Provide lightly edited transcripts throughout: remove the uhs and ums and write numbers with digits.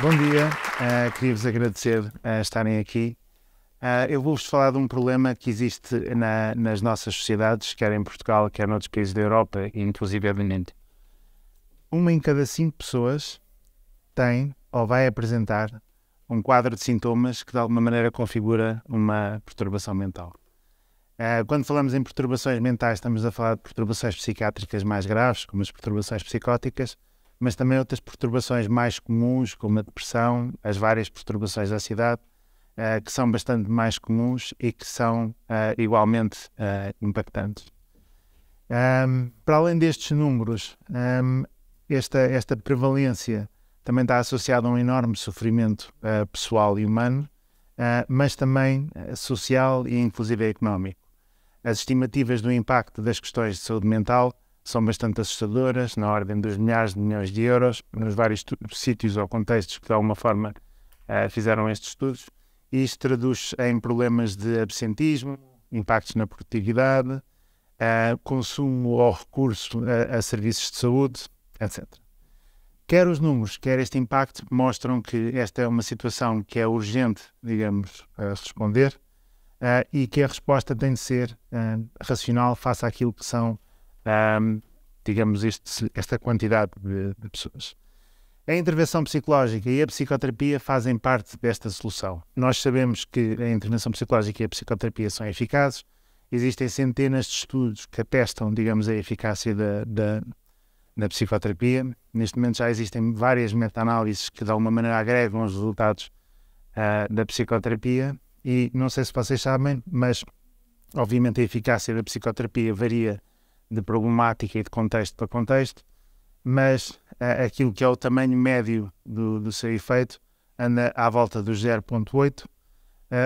Bom dia, queria-vos agradecer estarem aqui. Eu vou-vos falar de um problema que existe nas nossas sociedades, quer em Portugal, quer noutros países da Europa, e inclusive uma em cada 5 pessoas tem ou vai apresentar um quadro de sintomas que de alguma maneira configura uma perturbação mental. Quando falamos em perturbações mentais, estamos a falar de perturbações psiquiátricas mais graves, como as perturbações psicóticas, mas também outras perturbações mais comuns, como a depressão, as várias perturbações da ansiedade, que são bastante mais comuns e que são igualmente impactantes. Para além destes números, esta prevalência também está associada a um enorme sofrimento pessoal e humano, mas também social e inclusive económico. As estimativas do impacto das questões de saúde mental são bastante assustadoras, na ordem dos milhares de milhões de euros, nos vários sítios ou contextos que de alguma forma fizeram estes estudos. E isto traduz em problemas de absentismo, impactos na produtividade, consumo ou recurso a serviços de saúde, etc. Quer os números, quer este impacto mostram que esta é uma situação que é urgente, digamos, a responder e que a resposta tem de ser racional face àquilo que são digamos, esta quantidade de pessoas. A intervenção psicológica e a psicoterapia fazem parte desta solução. Nós sabemos que a intervenção psicológica e a psicoterapia são eficazes. Existem centenas de estudos que atestam, digamos, a eficácia da psicoterapia. Neste momento já existem várias meta-análises que de alguma maneira agregam os resultados da psicoterapia e não sei se vocês sabem, mas obviamente a eficácia da psicoterapia varia de problemática e de contexto para contexto, mas aquilo que é o tamanho médio do seu efeito anda à volta dos 0,8,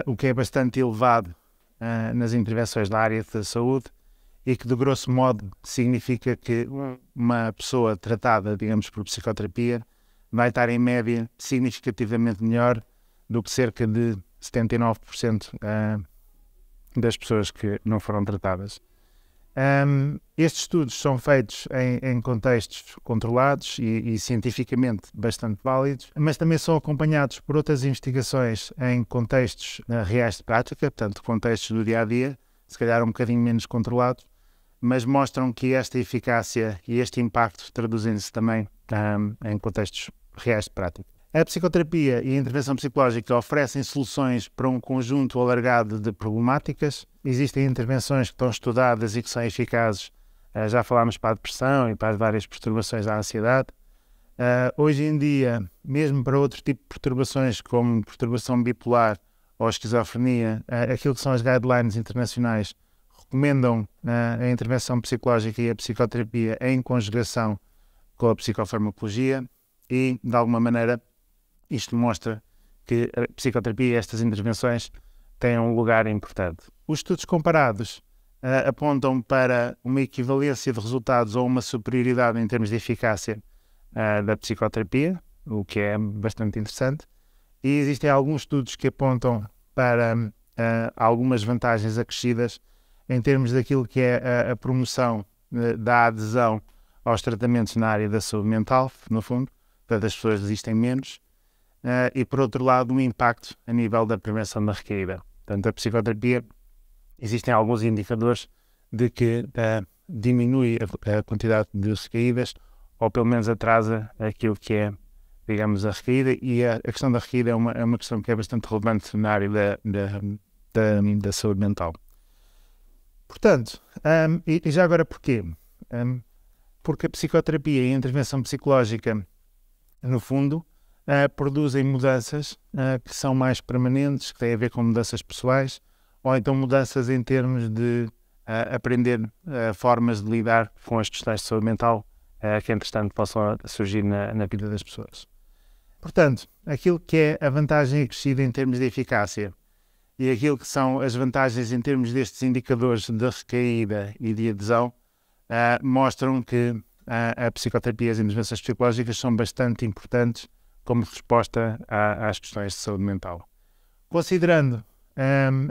o que é bastante elevado nas intervenções da área da saúde e que, de grosso modo, significa que uma pessoa tratada, digamos, por psicoterapia vai estar, em média, significativamente melhor do que cerca de 79% das pessoas que não foram tratadas. Estes estudos são feitos em contextos controlados e cientificamente bastante válidos, mas também são acompanhados por outras investigações em contextos reais de prática, portanto, contextos do dia-a-dia, se calhar um bocadinho menos controlados, mas mostram que esta eficácia e este impacto traduzem-se também em contextos reais de prática. A psicoterapia e a intervenção psicológica oferecem soluções para um conjunto alargado de problemáticas. Existem intervenções que estão estudadas e que são eficazes. Já falámos para a depressão e para as várias perturbações da ansiedade. Hoje em dia, mesmo para outro tipo de perturbações, como perturbação bipolar ou esquizofrenia, aquilo que são as guidelines internacionais recomendam a intervenção psicológica e a psicoterapia em conjugação com a psicofarmacologia e, de alguma maneira, isto mostra que a psicoterapia e estas intervenções têm um lugar importante. Os estudos comparados apontam para uma equivalência de resultados ou uma superioridade em termos de eficácia da psicoterapia, o que é bastante interessante. E existem alguns estudos que apontam para algumas vantagens acrescidas em termos daquilo que é a promoção da adesão aos tratamentos na área da saúde mental, no fundo, portanto as pessoas desistem menos. E, por outro lado, um impacto a nível da prevenção da recaída. Portanto, a psicoterapia, existem alguns indicadores de que diminui a quantidade de recaídas, ou pelo menos atrasa aquilo que é, digamos, a recaída, e a questão da recaída é uma questão que é bastante relevante na área da saúde mental. Portanto, e já agora porquê? Porque a psicoterapia e a intervenção psicológica, no fundo, produzem mudanças que são mais permanentes, que têm a ver com mudanças pessoais, ou então mudanças em termos de aprender formas de lidar com as questões de saúde mental que, entretanto, possam surgir na vida das pessoas. Portanto, aquilo que é a vantagem acrescida em termos de eficácia e aquilo que são as vantagens em termos destes indicadores de recaída e de adesão mostram que a psicoterapia e as intervenções psicológicas são bastante importantes como resposta às questões de saúde mental. Considerando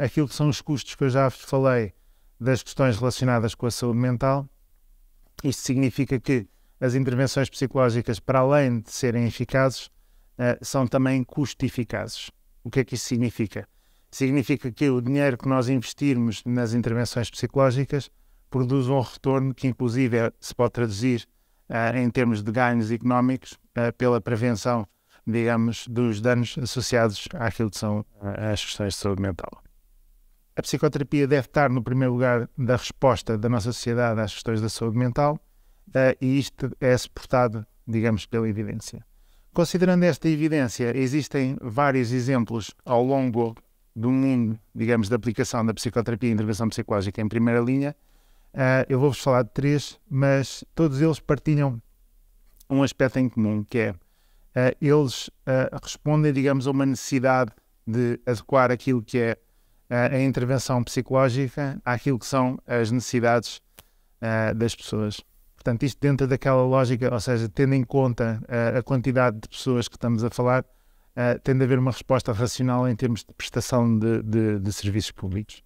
aquilo que são os custos que eu já vos falei das questões relacionadas com a saúde mental, isto significa que as intervenções psicológicas, para além de serem eficazes, são também custo-eficazes. O que é que isso significa? Significa que o dinheiro que nós investirmos nas intervenções psicológicas produz um retorno que, inclusive, se pode traduzir em termos de ganhos económicos pela prevenção, digamos, dos danos associados àquilo que são as questões de saúde mental. A psicoterapia deve estar no primeiro lugar da resposta da nossa sociedade às questões da saúde mental e isto é suportado, digamos, pela evidência. Considerando esta evidência, existem vários exemplos ao longo do mundo, digamos, da aplicação da psicoterapia e intervenção psicológica em primeira linha. Eu vou-vos falar de 3, mas todos eles partilham um aspecto em comum, que é eles respondem, digamos, a uma necessidade de adequar aquilo que é a intervenção psicológica àquilo que são as necessidades das pessoas. Portanto, isto dentro daquela lógica, ou seja, tendo em conta a quantidade de pessoas que estamos a falar, tem de haver uma resposta racional em termos de prestação de serviços públicos.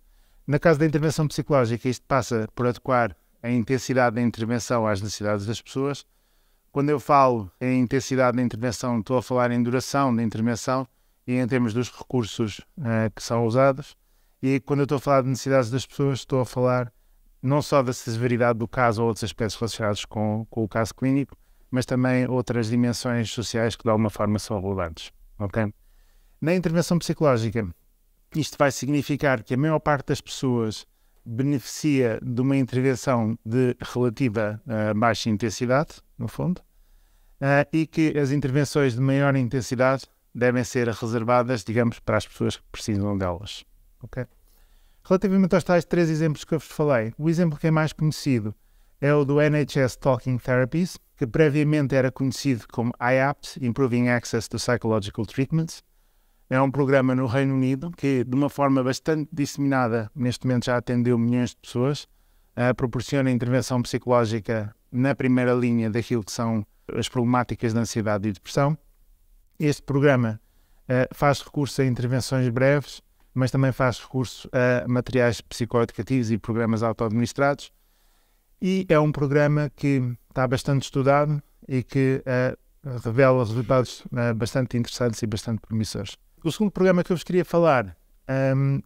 No caso da intervenção psicológica, isto passa por adequar a intensidade da intervenção às necessidades das pessoas. Quando eu falo em intensidade da intervenção, estou a falar em duração da intervenção e em termos dos recursos que são usados. E quando eu estou a falar de necessidades das pessoas, estou a falar não só da severidade do caso ou outros aspectos relacionados com o caso clínico, mas também outras dimensões sociais que de alguma forma são relevantes. Okay? Na intervenção psicológica, isto vai significar que a maior parte das pessoas beneficia de uma intervenção de relativa baixa intensidade, no fundo, e que as intervenções de maior intensidade devem ser reservadas, digamos, para as pessoas que precisam delas. Okay? Relativamente aos tais 3 exemplos que eu vos falei, o exemplo que é mais conhecido é o do NHS Talking Therapies, que previamente era conhecido como IAPT, Improving Access to Psychological Treatments. É um programa no Reino Unido que, de uma forma bastante disseminada, neste momento já atendeu milhões de pessoas, proporciona intervenção psicológica na primeira linha daquilo que são as problemáticas de ansiedade e depressão. Este programa faz recurso a intervenções breves, mas também faz recurso a materiais psicoeducativos e programas auto-administrados. E é um programa que está bastante estudado e que revela resultados bastante interessantes e bastante promissores. O segundo programa que eu vos queria falar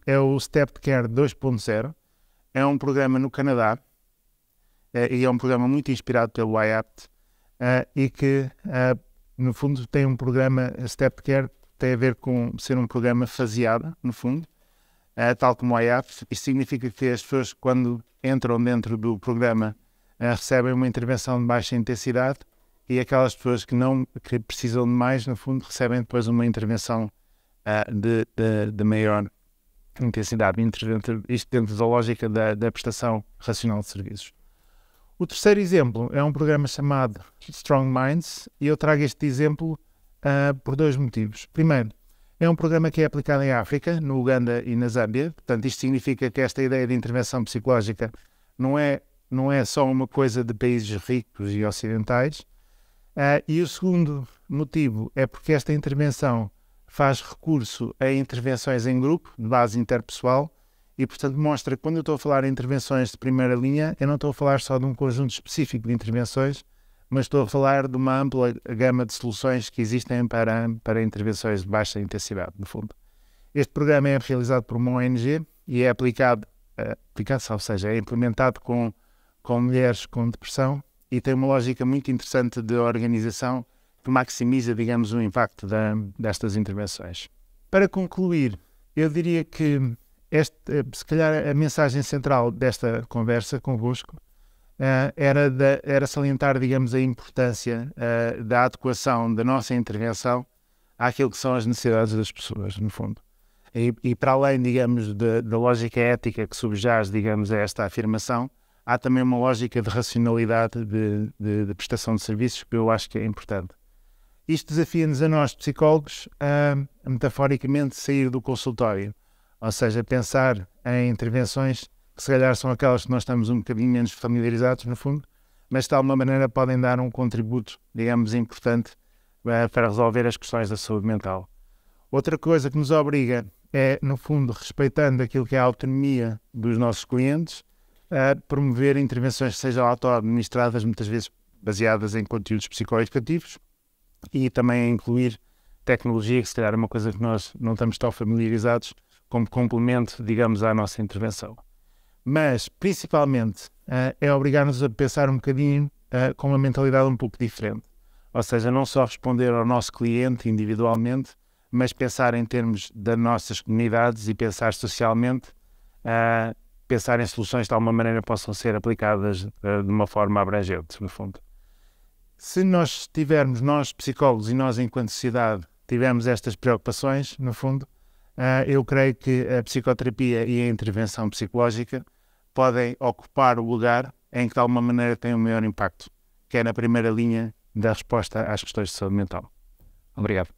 é o Step Care 2.0. É um programa no Canadá e é um programa muito inspirado pelo IAPT e que, no fundo, tem um programa, Step Care tem a ver com ser um programa faseado, no fundo, tal como o IAPT. Isto significa que as pessoas, quando entram dentro do programa, recebem uma intervenção de baixa intensidade e aquelas pessoas que precisam de mais, no fundo, recebem depois uma intervenção de maior intensidade. Isto dentro da lógica da prestação racional de serviços. O terceiro exemplo é um programa chamado Strong Minds e eu trago este exemplo por 2 motivos. Primeiro, é um programa que é aplicado em África, no Uganda e na Zâmbia. Portanto, isto significa que esta ideia de intervenção psicológica não é só uma coisa de países ricos e ocidentais. E o segundo motivo é porque esta intervenção faz recurso a intervenções em grupo, de base interpessoal, e, portanto, mostra que quando eu estou a falar em intervenções de primeira linha, eu não estou a falar só de um conjunto específico de intervenções, mas estou a falar de uma ampla gama de soluções que existem para intervenções de baixa intensidade, no fundo. Este programa é realizado por uma ONG e é aplicado, ou seja, é implementado com mulheres com depressão e tem uma lógica muito interessante de organização que maximiza, digamos, o impacto destas intervenções. Para concluir, eu diria que se calhar a mensagem central desta conversa convosco era salientar, digamos, a importância da adequação da nossa intervenção àquilo que são as necessidades das pessoas, no fundo. E para além, digamos, da lógica ética que subjaz, digamos, a esta afirmação, há também uma lógica de racionalidade de prestação de serviços que eu acho que é importante. Isto desafia-nos a nós, psicólogos, a metaforicamente sair do consultório, ou seja, pensar em intervenções que se calhar são aquelas que nós estamos um bocadinho menos familiarizados, no fundo, mas de alguma maneira podem dar um contributo, digamos, importante para resolver as questões da saúde mental. Outra coisa que nos obriga é, no fundo, respeitando aquilo que é a autonomia dos nossos clientes, a promover intervenções que sejam auto-administradas, muitas vezes baseadas em conteúdos psicoeducativos, e também a incluir tecnologia, que se calhar é uma coisa que nós não estamos tão familiarizados, como complemento, digamos, à nossa intervenção. Mas, principalmente, é obrigar-nos a pensar um bocadinho com uma mentalidade um pouco diferente. Ou seja, não só responder ao nosso cliente individualmente, mas pensar em termos das nossas comunidades e pensar socialmente, pensar em soluções de alguma maneira possam ser aplicadas de uma forma abrangente, no fundo. Se nós tivermos, nós psicólogos e nós enquanto sociedade, tivermos estas preocupações, no fundo, eu creio que a psicoterapia e a intervenção psicológica podem ocupar o lugar em que de alguma maneira tem o maior impacto, que é na primeira linha da resposta às questões de saúde mental. Obrigado.